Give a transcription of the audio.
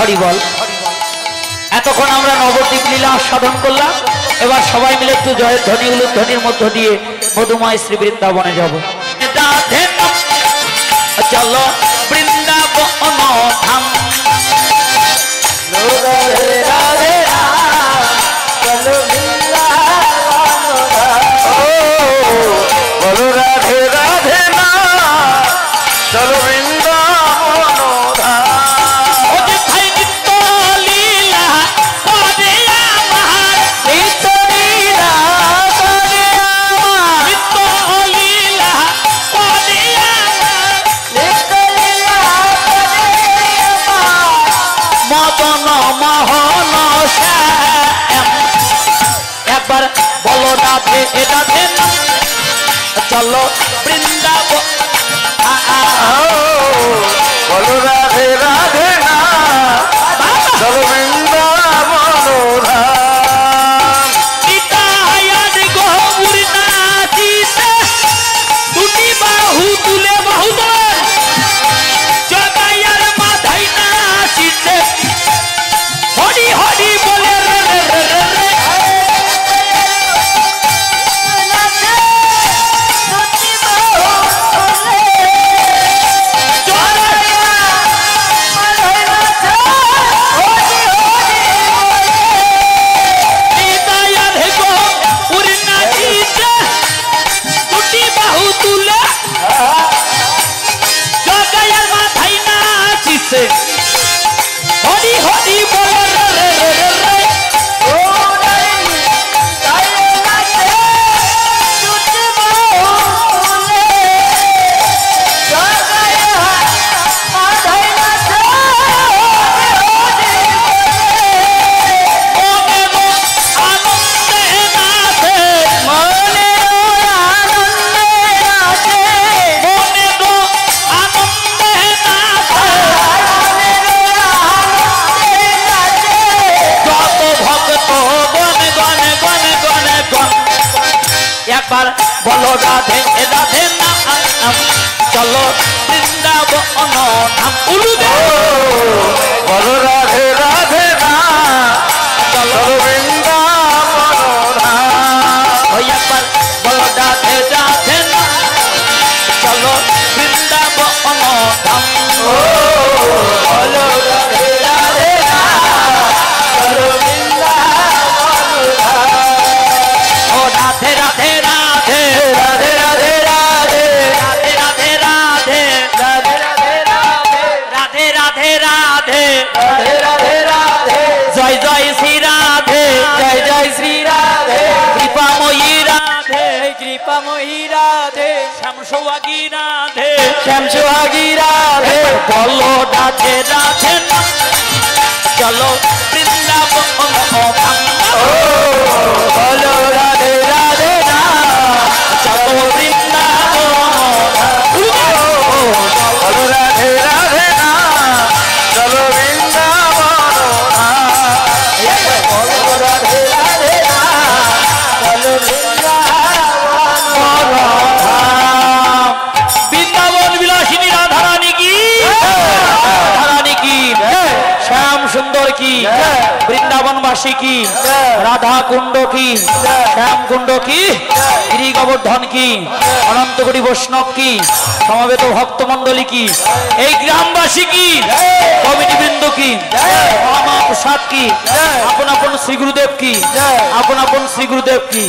হরি বল। এতক্ষণ আমরা নবদ্বীপ লীলা আস্বাদন করলাম, এবার সবাই মিলে একটু জয়ের ধ্বনি উলুধ্বনির মধ্য দিয়ে মধুময় শ্রী বৃন্দাবনে যাব। চলো বৃন্দাবন ধাম, বলো রাধে রাধে না, চলো বৃন্দাবন ধাম। একবার বলো রাধে রাধে না, চলো বৃন্দাবন। বলো রাধে রাধে না, চলো বৃন্দাবন ধাম। দুটি বাহু তুলে বাহু জগাইয়ার মাথায় নাচিতে, হরি হরি বলে রে রে রে রে। হরি হরি বলে রে রে রে রে। একবার বলো রাধে রাধে না, চলো বৃন্দাবন ধাম। বলো রাধে রাধে না, চলো বৃন্দাবন ধাম। একবার বলো রাধে রাধে না, চলো বৃন্দাবন ধাম। বলো রাধে রাধে না, চলো বৃন্দাবন ধাম। ও রাধে রাধে রাধে রাধে রাধে রাধে রাধে রাধে রাধে রাধে রাধে রাধে রাধে রাধে রাধে রাধে। জয় জয় শ্রী রাধে, জয় জয় শ্রী রাধে, কৃপাময়ী রাধে, কৃপাময়ী রাধে, শ্যাম সৌভাগী রাধে, শ্যাম সোহাগী রাধে। বলো রাধে রাধে না, চলো বৃন্দাবন ধাম। বলো রাধে রাধে না, চলো বৃন্দাবন ধাম। বলো রাধে রাধে না, চলো বৃন্দাবন ধাম। বলো রাধে রাধে না, চলো বৃন্দাবন ধাম। বৃন্দাবন বিলাসিনী রাধারানী কি, রাধারানী কি, শ্যাম সুন্দর কি, বৃন্দাবনবাসী কি, রাধা কুণ্ড কি, শ্যাম কুণ্ড কি, গিরি গোবর্ধন কি, অনন্ত কোটি বৈষ্ণব কি, সমবেত ভক্তমন্ডলী কি, এই গ্রামবাসী কি, কমিটি বৃন্দ কি, মহাপ্রসাদ কি, আপন আপন শ্রী গুরুদেব কি, আপন আপন শ্রী গুরুদেব কি,